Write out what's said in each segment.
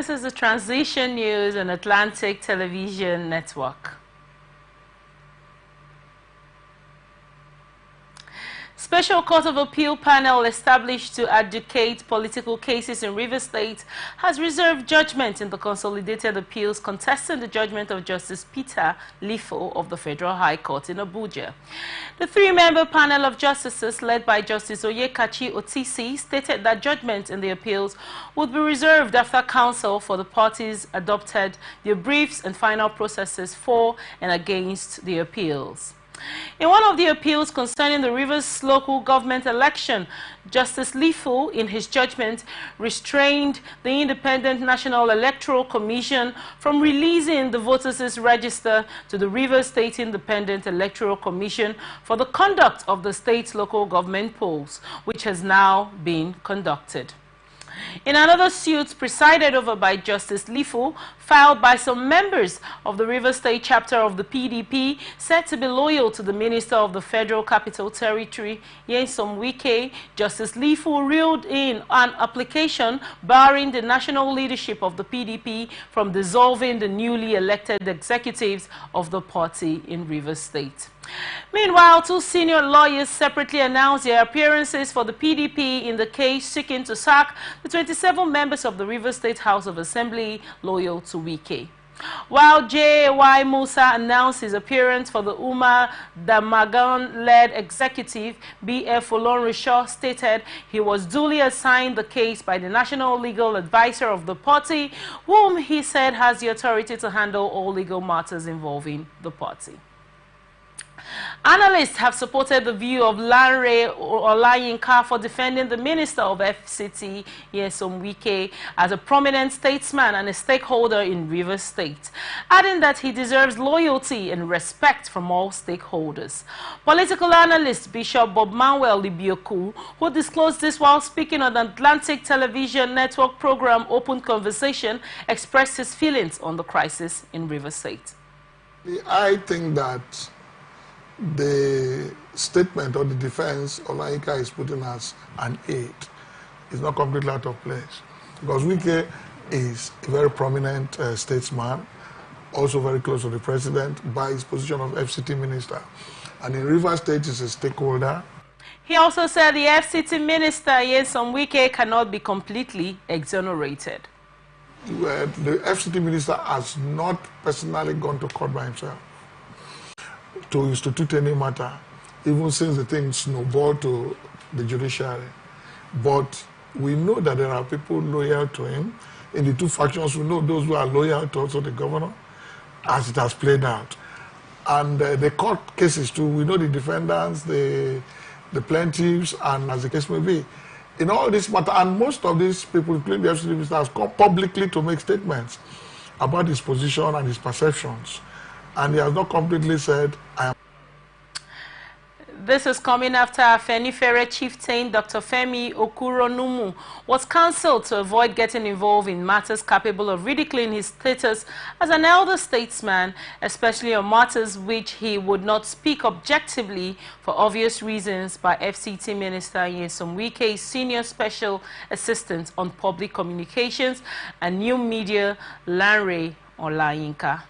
This is the Transition News on Atlantic Television Network. Special Court of Appeal panel established to adjudicate political cases in Rivers State has reserved judgment in the consolidated appeals contesting the judgment of Justice Peter Lifo of the Federal High Court in Abuja. The three-member panel of justices led by Justice Oyekachi Otisi stated that judgment in the appeals would be reserved after counsel for the parties adopted their briefs and final processes for and against the appeals. In one of the appeals concerning the Rivers local government election, Justice Lifo, in his judgment, restrained the Independent National Electoral Commission from releasing the voters' register to the Rivers State Independent Electoral Commission for the conduct of the state's local government polls, which has now been conducted. In another suit presided over by Justice Lifo, filed by some members of the Rivers State chapter of the PDP, said to be loyal to the Minister of the Federal Capital Territory, Nyesom Wike, Justice Lifo reeled in an application barring the national leadership of the PDP from dissolving the newly elected executives of the party in Rivers State. Meanwhile, two senior lawyers separately announced their appearances for the PDP in the case seeking to sack the 27 members of the Rivers State House of Assembly loyal to Wike. While J.Y. Musa announced his appearance for the Umar Damagan-led executive, B.F. Olonrishaw stated he was duly assigned the case by the National Legal Advisor of the party, whom he said has the authority to handle all legal matters involving the party. Analysts have supported the view of Lanre Olayinka for defending the Minister of FCT, Nyesom Wike, as a prominent statesman and a stakeholder in Rivers State, adding that he deserves loyalty and respect from all stakeholders. Political analyst Bishop Bob Manuel Libioku, who disclosed this while speaking on the Atlantic Television Network program Open Conversation, expressed his feelings on the crisis in Rivers State. I think that the statement or the defense Olayinka is putting as an aid is not completely out of place, because Wike is a very prominent statesman, also very close to the president by his position of FCT minister, and in Rivers State is a stakeholder. He also said the FCT minister, Nyesom Wike, cannot be completely exonerated. The FCT minister has not personally gone to court by himself to institute any matter, even since the thing snowballed to the judiciary. But we know that there are people loyal to him. In the two factions, we know those who are loyal to also the governor, as it has played out. And the court cases too, we know the defendants, the plaintiffs, and as the case may be. In all this matter, and most of these people, including the FCT minister, has come publicly to make statements about his position and his perceptions. And he has not completely said, I am. This is coming after Afenifere chieftain Dr. Femi Okuronumu was cancelled to avoid getting involved in matters capable of ridiculing his status as an elder statesman, especially on matters which he would not speak objectively for obvious reasons, by FCT Minister Nyesom Wike's Senior Special Assistant on Public Communications and New Media, Lanre Olayinka.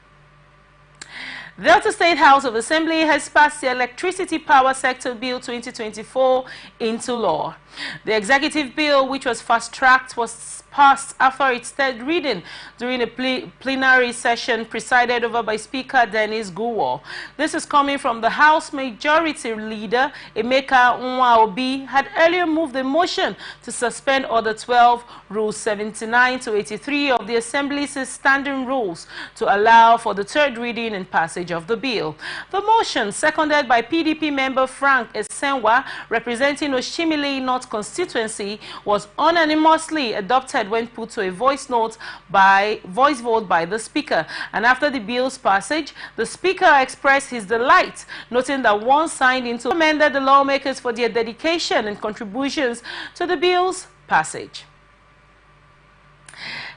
The Delta State House of Assembly has passed the Electricity Power Sector Bill 2024 into law. The executive bill, which was fast-tracked, was passed after its third reading during a plenary session presided over by Speaker Dennis Guwo. This is coming from the House Majority Leader, Emeka Nwaobi, had earlier moved a motion to suspend Order 12, Rule 79 to 83 of the Assembly's standing rules to allow for the third reading and passage of the bill. The motion, seconded by PDP member Frank Esenwa, representing Oshimili North constituency, was unanimously adopted when put to a voice vote by the Speaker. And after the bill's passage, the Speaker expressed his delight, noting that one signed into commended the lawmakers for their dedication and contributions to the bill's passage.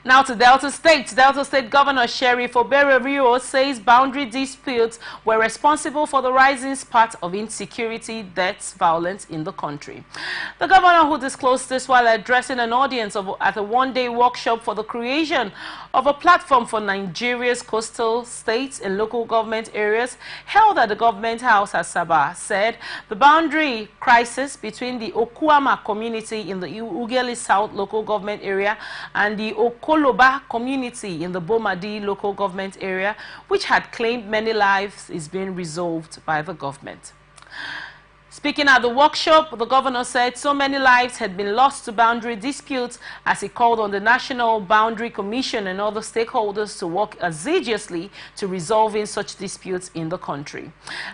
Now to Delta State. Delta State Governor Sheriff Oberevio says boundary disputes were responsible for the rising spate of insecurity, deaths, violence in the country. The governor, who disclosed this while addressing an audience at a one-day workshop for the creation of a platform for Nigeria's coastal states and local government areas held at the Government House at Sabah, said the boundary crisis between the Okuama community in the Ugeli South local government area and the Okoloba community in the Bomadi local government area, which had claimed many lives, is being resolved by the government. Speaking at the workshop, the governor said so many lives had been lost to boundary disputes as he called on the National Boundary Commission and other stakeholders to work assiduously to resolving such disputes in the country,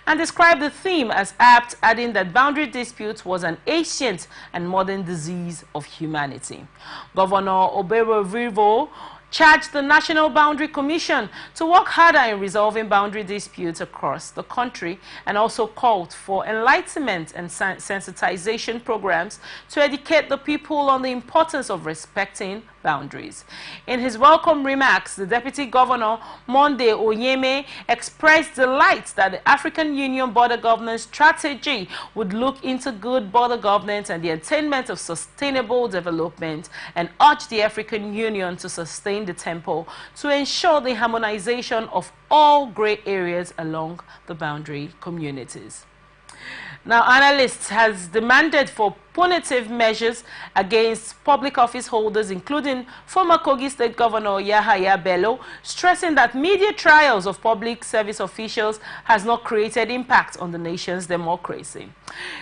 and described the theme as apt, adding that boundary disputes was an ancient and modern disease of humanity. Governor Oberevio charged the National Boundary Commission to work harder in resolving boundary disputes across the country, and also called for enlightenment and sensitization programs to educate the people on the importance of respecting boundaries. In his welcome remarks, the Deputy Governor, Monday Onyeme, expressed delight that the African Union Border Governance Strategy would look into good border governance and the attainment of sustainable development, and urged the African Union to sustain the tempo to ensure the harmonization of all gray areas along the boundary communities. Now, analysts has demanded for punitive measures against public office holders, including former Kogi State Governor Yahaya Bello, stressing that media trials of public service officials has not created impact on the nation's democracy.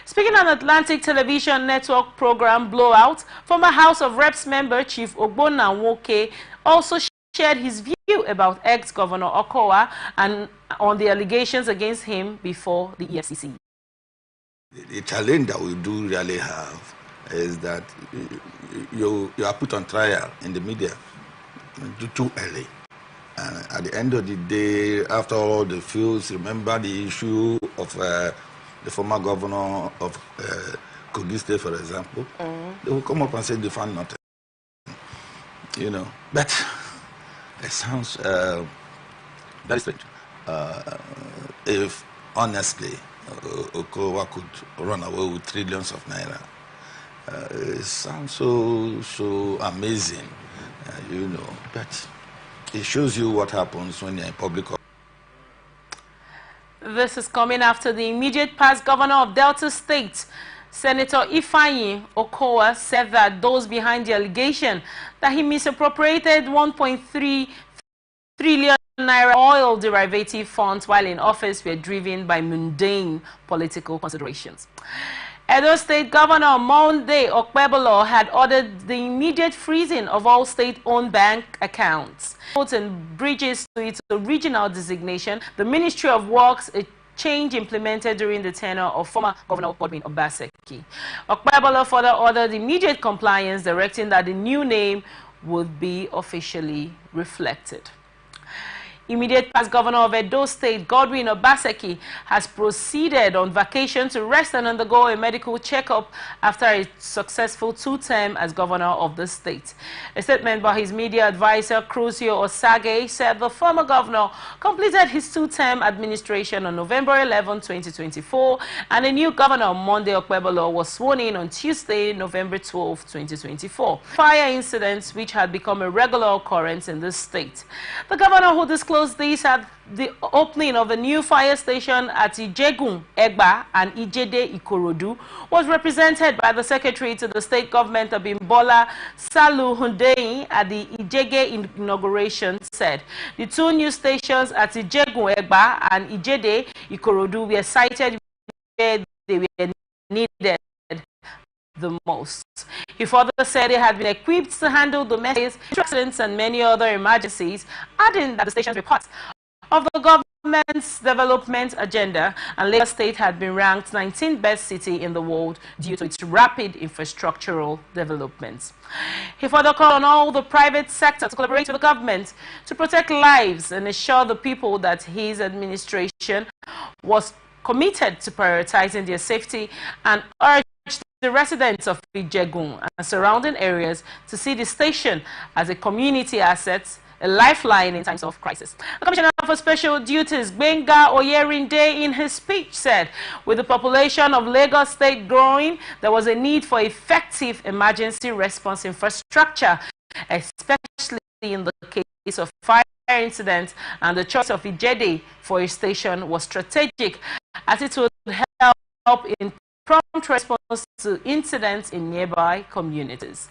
Speaking on Atlantic Television Network program Blowout, former House of Reps member Chief Ogbonna Nwoke also shared his view about ex-Governor Okowa and on the allegations against him before the EFCC. The challenge that we do really have is that you are put on trial in the media too early. And at the end of the day, after all the fields, remember the issue of the former governor of Kogi State, for example. They will come up and say they found nothing. You know, but it sounds very strange. If honestly, Okowa could run away with trillions of naira. It sounds so amazing, you know, but it shows you what happens when you're in public. This is coming after the immediate past governor of Delta State, Senator Ifeanyi Okowa, said that those behind the allegation that he misappropriated 1.3 trillion naira oil derivative funds while in office were driven by mundane political considerations. Edo State Governor Monday Okpebolo had ordered the immediate freezing of all state-owned bank accounts, roads and bridges to its original designation. The Ministry of Works, a change implemented during the tenure of former Governor Godwin Obaseki. Okpebolo further ordered immediate compliance, directing that the new name would be officially reflected. Immediate past governor of Edo State, Godwin Obaseki, has proceeded on vacation to rest and undergo a medical checkup after a successful two-term as governor of the state. A statement by his media advisor, Crucio Osage, said the former governor completed his two-term administration on November 11, 2024, and a new governor, Monday Okpebolo, was sworn in on Tuesday, November 12, 2024. Fire incidents which had become a regular occurrence in the state. The governor, who disclosed this at the opening of a new fire station at Ijegun, Egba, and Ijede, Ikorodu, was represented by the secretary to the state government, Abimbola Salu Hundeyin, at the Ijege inauguration, said the two new stations at Ijegun, Egba, and Ijede, Ikorodu were sited where they were needed the most. He further said it had been equipped to handle domestic accidents and many other emergencies, adding that the stations were part of the government's development agenda, and Lagos State had been ranked 19th best city in the world due to its rapid infrastructural developments. He further called on all the private sector to collaborate with the government to protect lives and assure the people that his administration was committed to prioritizing their safety, and urged the residents of Ijegun and surrounding areas to see the station as a community asset, a lifeline in times of crisis. The Commissioner for Special Duties, Benga Oyerinde, in his speech said, with the population of Lagos State growing, there was a need for effective emergency response infrastructure, especially in the case of fire incidents, and the choice of Ijede for a station was strategic, as it would help in prompt response to incidents in nearby communities.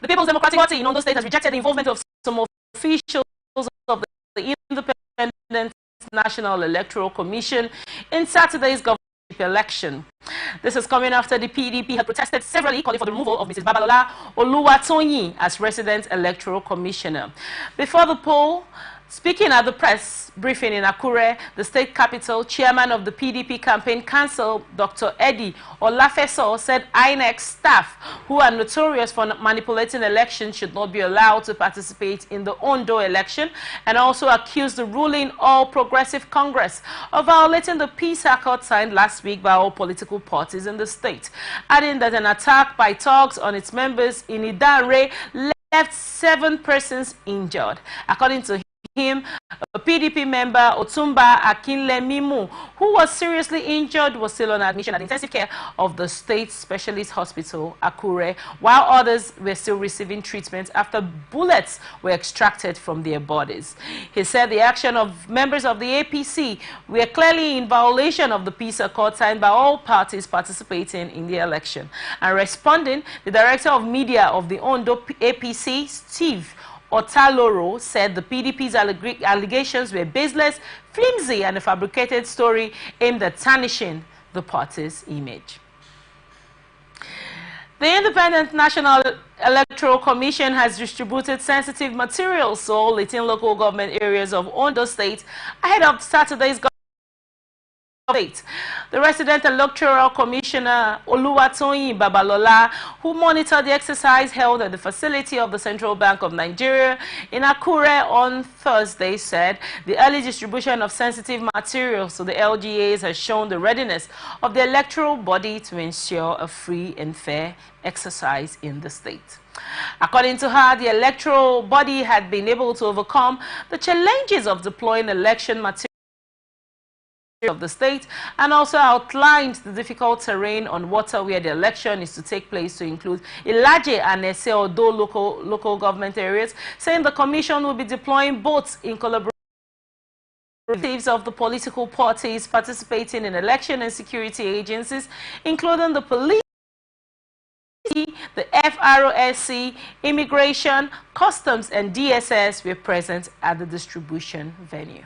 The People's Democratic Party in Ondo State has rejected the involvement of some officials of the Independent National Electoral Commission in Saturday's governorship election. This is coming after the PDP had protested severally, calling for the removal of Mrs. Babalola Oluwatonyi as resident electoral commissioner. Before the poll, speaking at the press briefing in Akure, the state capital, chairman of the PDP campaign council, Dr. Eddie Olafeso, said INEC staff who are notorious for manipulating elections should not be allowed to participate in the Ondo election, and also accused the ruling All Progressive Congress of violating the peace accord signed last week by all political parties in the state, adding that an attack by thugs on its members in Idare left 7 persons injured. According to him, a PDP member, Otumba Akinlemimu, who was seriously injured, was still on admission at intensive care of the state specialist hospital, Akure, while others were still receiving treatment after bullets were extracted from their bodies. He said the action of members of the APC were clearly in violation of the peace accord signed by all parties participating in the election. And responding, the director of media of the Ondo APC, Steve Otaloro, said the PDP's allegations were baseless, flimsy, and a fabricated story aimed at tarnishing the party's image. The Independent National Electoral Commission has distributed sensitive materials to all 18 local government areas of Ondo State ahead of Saturday's government. The resident electoral commissioner Oluwatonyi Babalola, who monitored the exercise held at the facility of the Central Bank of Nigeria in Akure on Thursday, said the early distribution of sensitive materials to the LGAs has shown the readiness of the electoral body to ensure a free and fair exercise in the state. According to her, the electoral body had been able to overcome the challenges of deploying election materials of the state, and also outlined the difficult terrain on water where the election is to take place, to include Ilaje and Ese-Odo local government areas, saying the commission will be deploying boats in collaboration with of the political parties participating in election and security agencies, including the police, the FROSC, immigration, customs, and DSS were present at the distribution venue.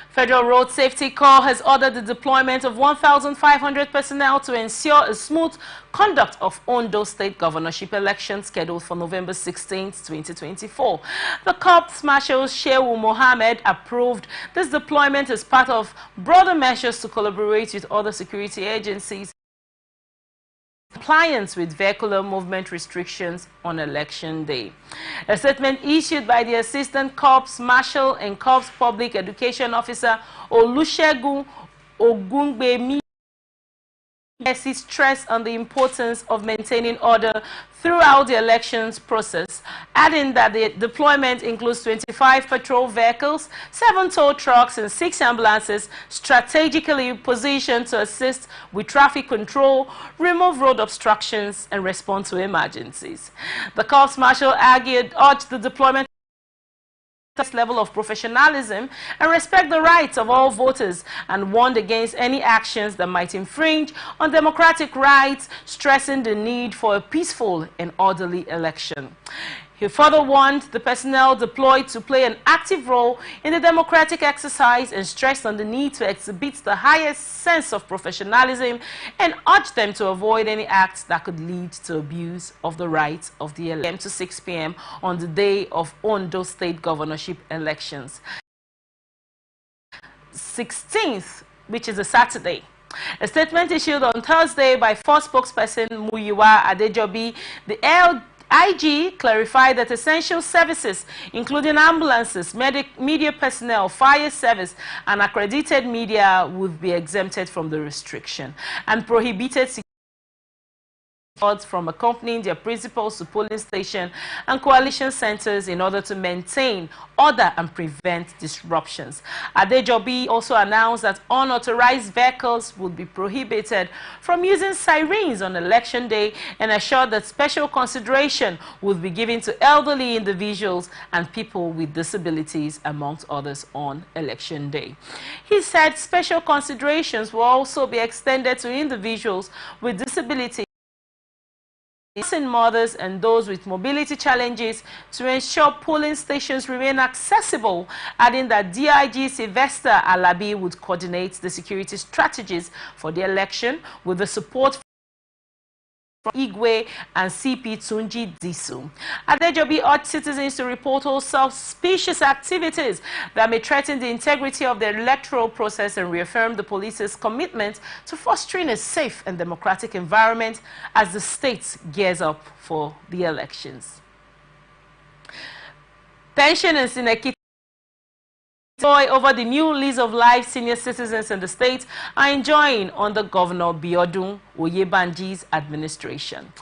Federal Road Safety Corps has ordered the deployment of 1,500 personnel to ensure a smooth conduct of Ondo State governorship election scheduled for November 16, 2024. The Corps Marshal Shehu Mohammed approved this deployment as part of broader measures to collaborate with other security agencies compliance with vehicular movement restrictions on election day. A statement issued by the Assistant Corps Marshal and Corps Public Education Officer Olusegun Ogungbemi stressed on the importance of maintaining order throughout the elections process, adding that the deployment includes 25 patrol vehicles, 7 tow trucks, and 6 ambulances strategically positioned to assist with traffic control, remove road obstructions, and respond to emergencies. The Corps Marshal urged the deployment level of professionalism and respect the rights of all voters, and warned against any actions that might infringe on democratic rights, stressing the need for a peaceful and orderly election. He further warned the personnel deployed to play an active role in the democratic exercise and stressed on the need to exhibit the highest sense of professionalism, and urged them to avoid any acts that could lead to abuse of the rights of the election to 6 p.m. on the day of Ondo State governorship elections. 16th, which is a Saturday. A statement issued on Thursday by force spokesperson Muyiwa Adejobi, the IG clarified that essential services, including ambulances, media personnel, fire service, and accredited media would be exempted from the restriction, and prohibited from accompanying their principals to polling station and coalition centers in order to maintain order and prevent disruptions. Adejobi also announced that unauthorized vehicles would be prohibited from using sirens on election day and assured that special consideration would be given to elderly individuals and people with disabilities, amongst others, on election day. He said special considerations will also be extended to individuals with disabilities, mothers, and those with mobility challenges to ensure polling stations remain accessible, adding that DIG Sylvester Alabi would coordinate the security strategies for the election with the support from Igwe and CP Tunji Disu. Adejobi urged citizens to report all suspicious activities that may threaten the integrity of the electoral process and reaffirmed the police's commitment to fostering a safe and democratic environment as the state gears up for the elections. Pensioners in Ekiti over the new lease of life senior citizens in the state are enjoying under Governor Biodun Oyebanji's administration.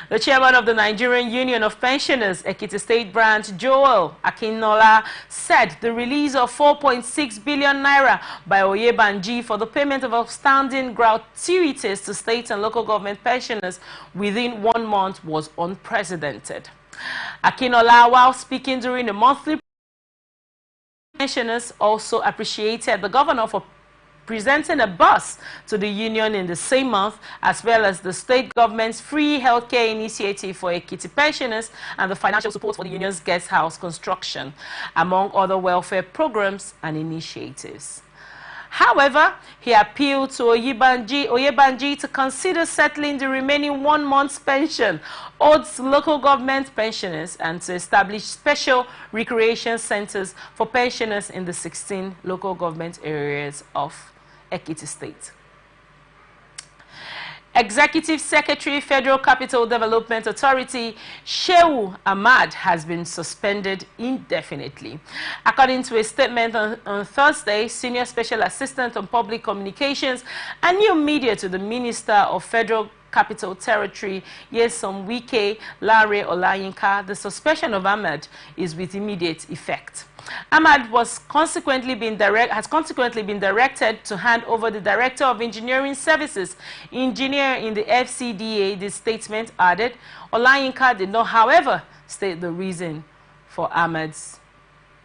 The chairman of the Nigerian Union of Pensioners, Ekiti State Branch, Joel Akinola, said the release of 4.6 billion naira by Oyebanji for the payment of outstanding gratuities to state and local government pensioners within 1 month was unprecedented. Akinola, while speaking during a monthly pensioners, also appreciated the governor for presenting a bus to the union in the same month, as well as the state government's free healthcare initiative for Ekiti pensioners and the financial support for the union's guest house construction, among other welfare programs and initiatives. However, he appealed to Oyebanji to consider settling the remaining 1 month's pension owed to local government pensioners and to establish special recreation centers for pensioners in the 16 local government areas of Ekiti State. Executive Secretary, Federal Capital Development Authority, Shehu Ahmad, has been suspended indefinitely. According to a statement on Thursday, Senior Special Assistant on Public Communications and New Media to the Minister of Federal Capital Territory, Nyesom Wike Lare Olayinka, the suspension of Ahmad is with immediate effect. Ahmad has consequently been directed to hand over the Director of Engineering Services, engineer in the FCDA, the statement added. Olayinka did not, however, state the reason for Ahmad's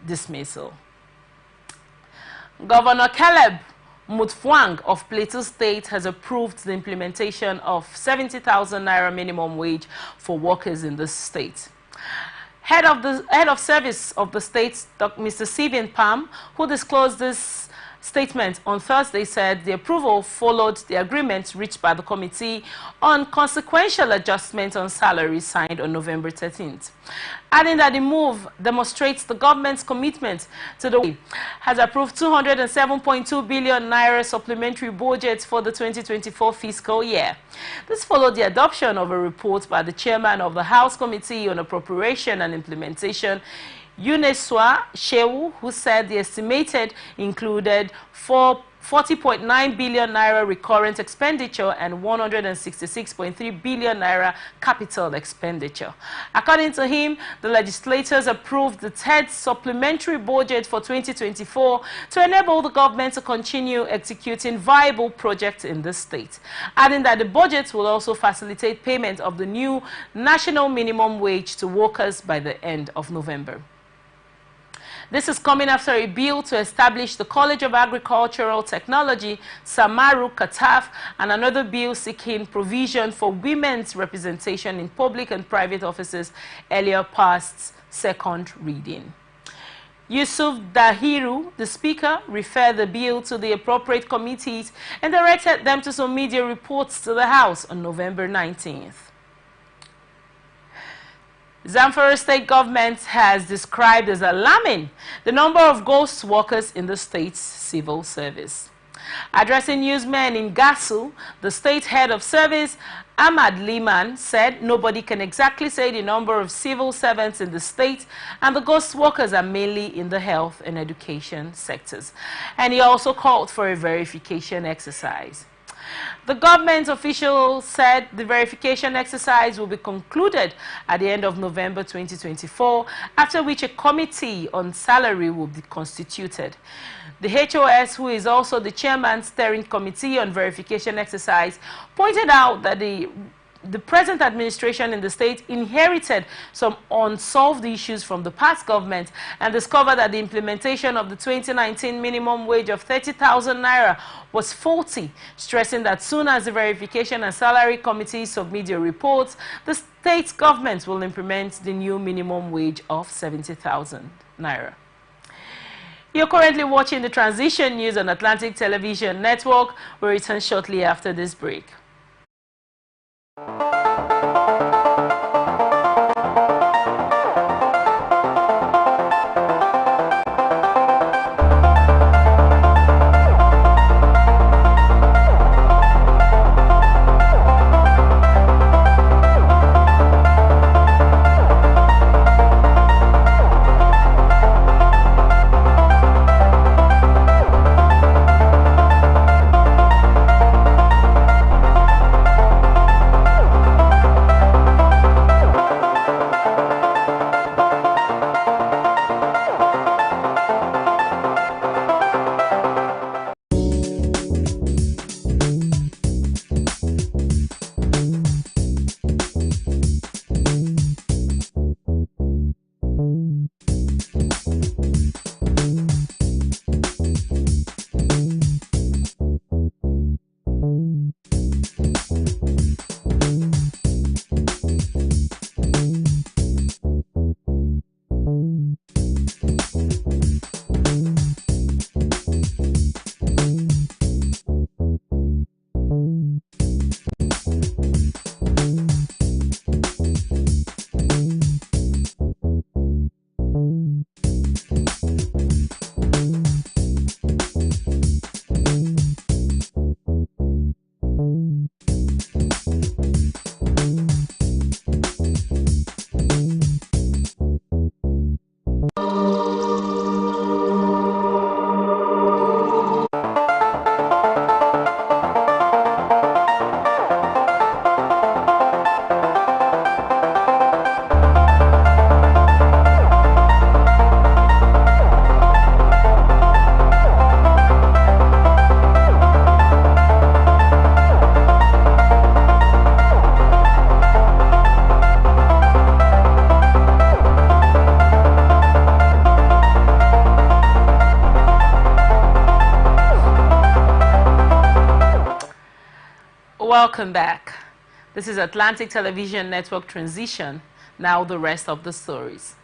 dismissal. Governor Caleb Mutfwang of Plateau State has approved the implementation of 70,000 naira minimum wage for workers in the state. Head of service of the state, Mr. Stephen Pam, who disclosed this statement on Thursday, said the approval followed the agreement reached by the committee on consequential adjustment on salaries signed on November 13th. Adding that the move demonstrates the government's commitment to the has approved 207.2 billion naira supplementary budget for the 2024 fiscal year. This followed the adoption of a report by the chairman of the House Committee on Appropriation and Implementation, Yuneswa Shehu, who said the estimated included 40.9 billion naira recurrent expenditure and 166.3 billion naira capital expenditure. According to him, the legislators approved the third supplementary budget for 2024 to enable the government to continue executing viable projects in the state, adding that the budget will also facilitate payment of the new national minimum wage to workers by the end of November. This is coming after a bill to establish the College of Agricultural Technology, Samaru Kataf, and another bill seeking provision for women's representation in public and private offices earlier passed second reading. Yusuf Dahiru, the Speaker, referred the bill to the appropriate committees and directed them to some media reports to the House on November 19th. Zamfara state government has described as alarming the number of ghost workers in the state's civil service. Addressing newsmen in Gasu, the state head of service, Ahmad Liman, said nobody can exactly say the number of civil servants in the state, and the ghost workers are mainly in the health and education sectors. And he also called for a verification exercise. The government official said the verification exercise will be concluded at the end of November 2024, after which a committee on salary will be constituted. The HOS, who is also the chairman steering committee on verification exercise, pointed out that the present administration in the state inherited some unsolved issues from the past government and discovered that the implementation of the 2019 minimum wage of 30,000 naira was faulty, stressing that soon as the verification and salary committee submit their reports, the state government will implement the new minimum wage of 70,000 naira. You're currently watching the Transition News on Atlantic Television Network. We'll return shortly after this break. Welcome back. This is Atlantic Television Network Transition. Now the rest of the stories.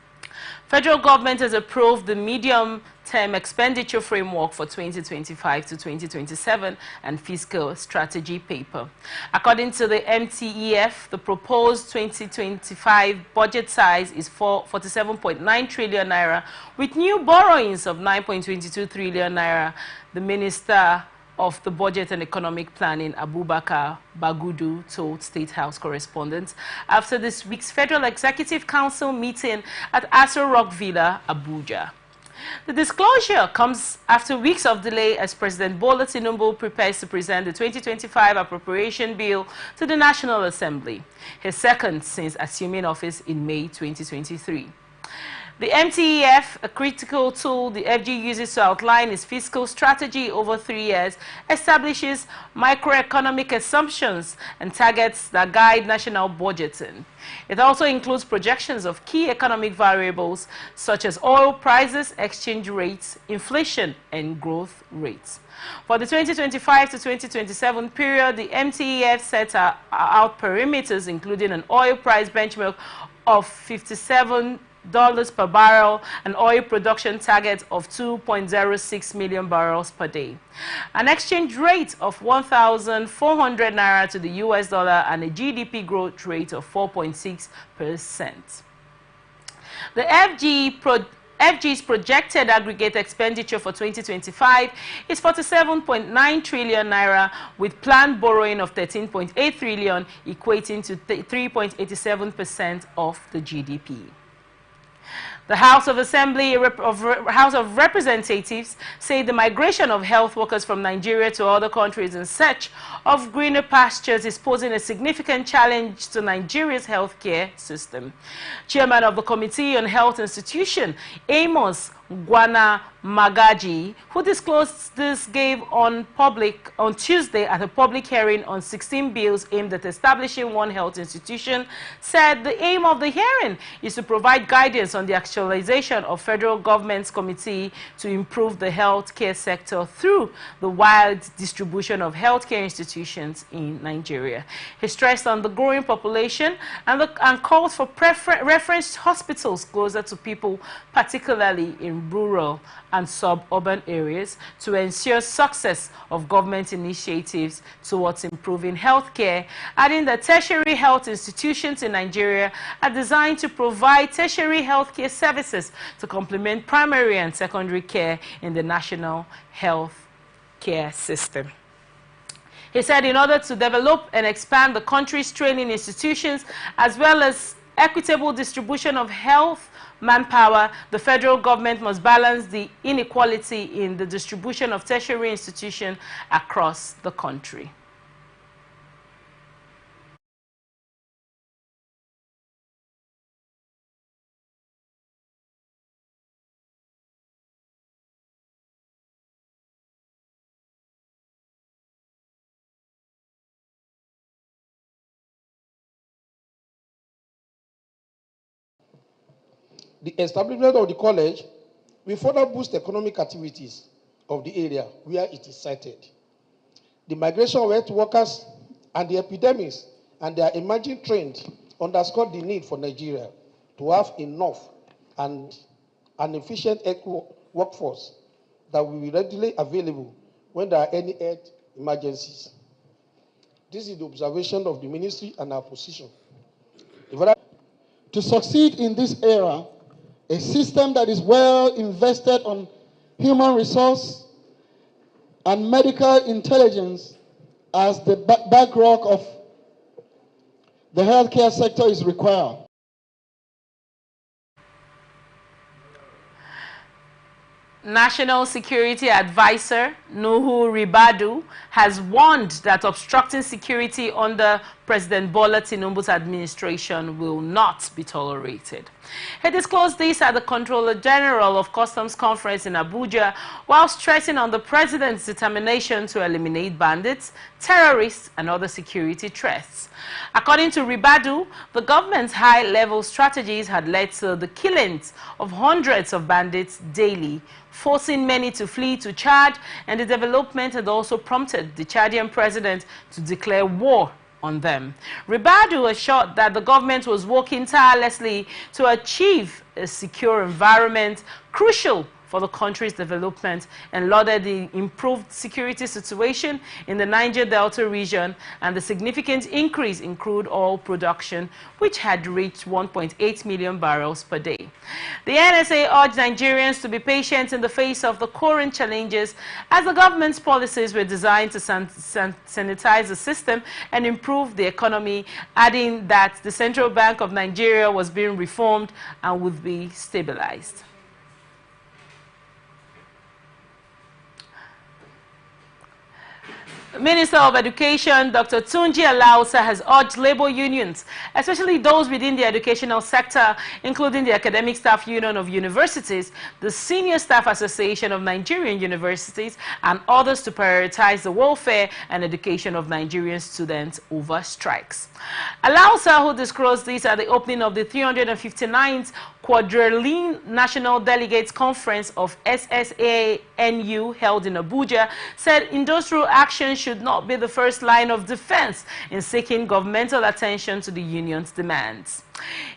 Federal government has approved the medium-term expenditure framework for 2025 to 2027 and fiscal strategy paper. According to the MTEF, the proposed 2025 budget size is 47.9 trillion naira, with new borrowings of 9.22 trillion naira. The Minister of the Budget and Economic Planning, Abubakar Bagudu, told State House correspondents after this week's Federal Executive Council meeting at Aso Rock Villa, Abuja. The disclosure comes after weeks of delay as President Bola Tinubu prepares to present the 2025 appropriation bill to the National Assembly, his second since assuming office in May 2023. The MTEF, a critical tool the FG uses to outline its fiscal strategy over 3 years, establishes microeconomic assumptions and targets that guide national budgeting. It also includes projections of key economic variables such as oil prices, exchange rates, inflation, and growth rates. For the 2025 to 2027 period, the MTEF sets out perimeters including an oil price benchmark of $57 per barrel, an oil production target of 2.06 million barrels per day, an exchange rate of 1,400 naira to the US dollar, and a GDP growth rate of 4.6%. The FG FG's projected aggregate expenditure for 2025 is 47.9 trillion naira, with planned borrowing of 13.8 trillion, equating to 3.87% of the GDP. The House of Representatives say the migration of health workers from Nigeria to other countries in search of greener pastures is posing a significant challenge to Nigeria's healthcare system. Chairman of the Committee on Health Institution, Amos Gwana Magaji, who disclosed this, gave on Tuesday at a public hearing on 16 bills aimed at establishing one health institution, said the aim of the hearing is to provide guidance on the actualization of federal government's committee to improve the healthcare sector through the wide distribution of healthcare institutions in Nigeria. He stressed on the growing population and called for reference hospitals closer to people, particularly in rural and suburban areas, to ensure success of government initiatives towards improving healthcare, adding that tertiary health institutions in Nigeria are designed to provide tertiary healthcare services to complement primary and secondary care in the national health care system. He said in order to develop and expand the country's training institutions as well as equitable distribution of health manpower, the federal government must balance the inequality in the distribution of tertiary institutions across the country. The establishment of the college will further boost economic activities of the area where it is sited. The migration of health workers and the epidemics and their emerging trend underscore the need for Nigeria to have enough and an efficient workforce that will be readily available when there are any health emergencies. This is the observation of the ministry and our position. To succeed in this era, a system that is well invested on human resource and medical intelligence as the bedrock of the healthcare sector is required. National Security Advisor Nuhu Ribadu has warned that obstructing security under President Bola Tinubu's administration will not be tolerated. He disclosed this at the Controller General of Customs Conference in Abuja, while stressing on the president's determination to eliminate bandits, terrorists, and other security threats. According to Ribadu, the government's high-level strategies had led to the killings of hundreds of bandits daily, forcing many to flee to Chad, and the development had also prompted the Chadian president to declare war on them. Ribadu assured that the government was working tirelessly to achieve a secure environment crucial for the country's development, and lauded the improved security situation in the Niger Delta region and the significant increase in crude oil production, which had reached 1.8 million barrels per day. The NSA urged Nigerians to be patient in the face of the current challenges, as the government's policies were designed to sanitize the system and improve the economy, adding that the Central Bank of Nigeria was being reformed and would be stabilized. Minister of Education, Dr. Tunji Alausa, has urged labor unions, especially those within the educational sector, including the Academic Staff Union of Universities, the Senior Staff Association of Nigerian Universities, and others to prioritize the welfare and education of Nigerian students over strikes. Alausa, who disclosed this at the opening of the 359th Quadrillion National Delegates Conference of SSANU held in Abuja, said industrial action should not be the first line of defense in seeking governmental attention to the union's demands.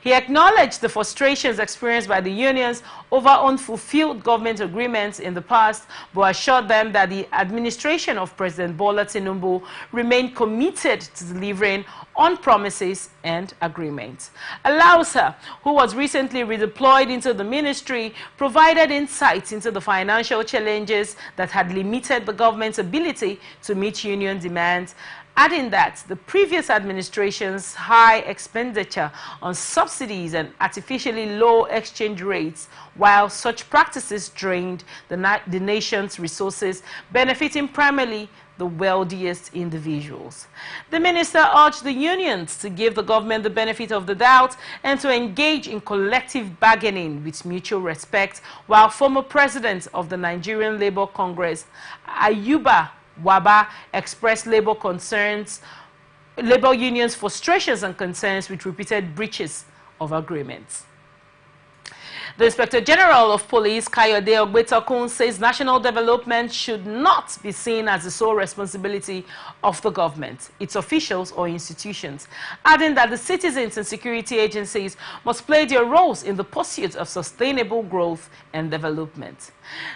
He acknowledged the frustrations experienced by the unions over unfulfilled government agreements in the past, but assured them that the administration of President Bola Tinubu remained committed to delivering on promises and agreements. Alausa, who was recently redeployed into the ministry, provided insights into the financial challenges that had limited the government's ability to meet union demands, adding that the previous administration's high expenditure on subsidies and artificially low exchange rates, while such practices drained the nation's resources, benefiting primarily the wealthiest individuals. The minister urged the unions to give the government the benefit of the doubt and to engage in collective bargaining with mutual respect, while former president of the Nigerian Labour Congress, Ayuba Waba, expressed labor unions' frustrations and concerns with repeated breaches of agreements. The Inspector General of Police, Kayode Ogbetokun, says national development should not be seen as the sole responsibility of the government, its officials or institutions, adding that the citizens and security agencies must play their roles in the pursuit of sustainable growth and development.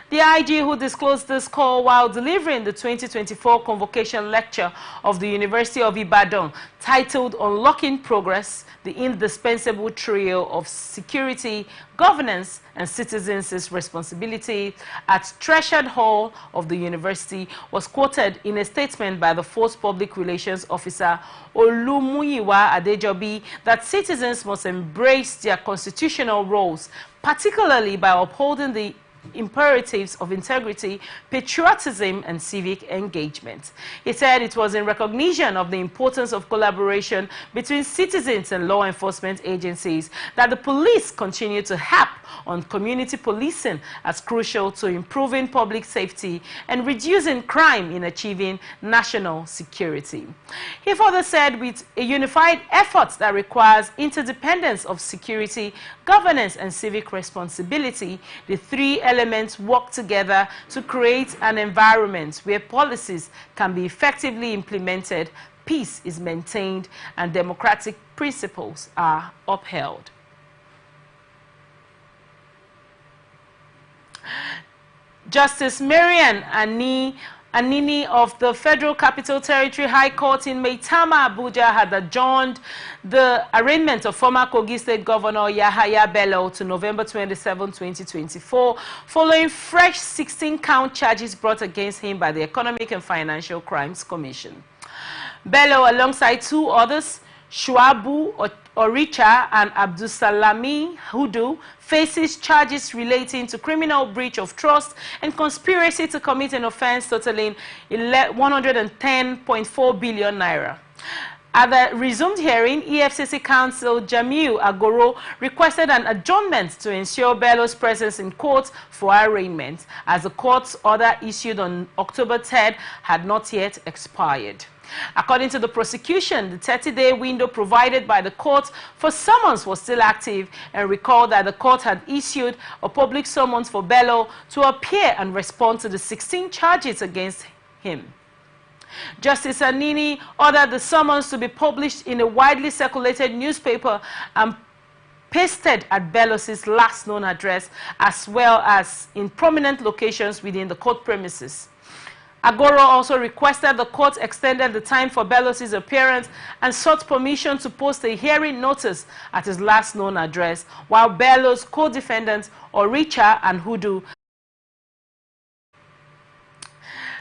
The IG, who disclosed this call while delivering the 2024 convocation lecture of the University of Ibadan, titled Unlocking Progress, the indispensable trio of security, governance, and citizens' responsibility at Treasured Hall of the university, was quoted in a statement by the Force Public Relations Officer Olumuyiwa Adejobi that citizens must embrace their constitutional roles, particularly by upholding the imperatives of integrity, patriotism, and civic engagement. He said it was in recognition of the importance of collaboration between citizens and law enforcement agencies that the police continue to harp on community policing as crucial to improving public safety and reducing crime in achieving national security. He further said with a unified effort that requires interdependence of security, governance, and civic responsibility, the three elements work together to create an environment where policies can be effectively implemented, peace is maintained, and democratic principles are upheld. Justice Marian Anini of the Federal Capital Territory High Court in Maitama, Abuja, had adjourned the arraignment of former Kogi State Governor Yahaya Bello to November 27, 2024, following fresh 16-count charges brought against him by the Economic and Financial Crimes Commission. Bello, alongside two others, Shuabu Oricha and Abdusalami Hudu, faces charges relating to criminal breach of trust and conspiracy to commit an offense totaling 110.4 billion naira. At the resumed hearing, EFCC counsel Jamiu Agoro requested an adjournment to ensure Bello's presence in court for arraignment, as the court's order issued on October 3rd had not yet expired. According to the prosecution, the 30-day window provided by the court for summons was still active, and recalled that the court had issued a public summons for Bello to appear and respond to the 16 charges against him. Justice Anini ordered the summons to be published in a widely circulated newspaper and pasted at Bello's last known address, as well as in prominent locations within the court premises. Agoro also requested the court extended the time for Bello's appearance and sought permission to post a hearing notice at his last known address, while Bello's co-defendants Oricha and Hudu.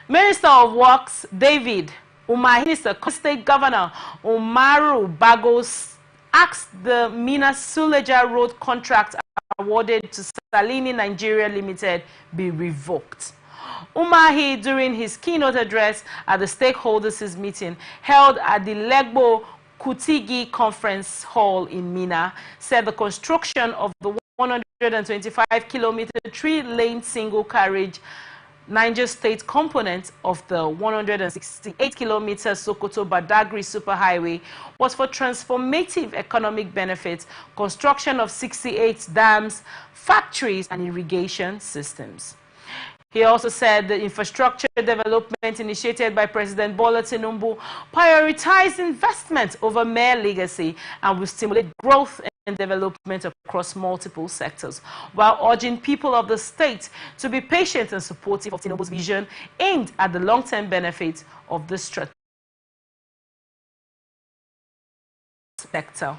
Minister of Works David Umahi, State Governor Umaru Bagos, asked the Mina Suleja Road contract awarded to Salini Nigeria Limited be revoked. Umahi, during his keynote address at the stakeholders' meeting held at the Legbo Kutigi Conference Hall in Mina, said the construction of the 125-kilometer three-lane single-carriage Niger State component of the 168-kilometer Sokoto-Badagry superhighway was for transformative economic benefits, construction of 68 dams, factories, and irrigation systems. He also said the infrastructure development initiated by President Bola Tinubu prioritized investment over mere legacy and will stimulate growth and development across multiple sectors, while urging people of the state to be patient and supportive of Tinubu's vision aimed at the long-term benefit of the sector.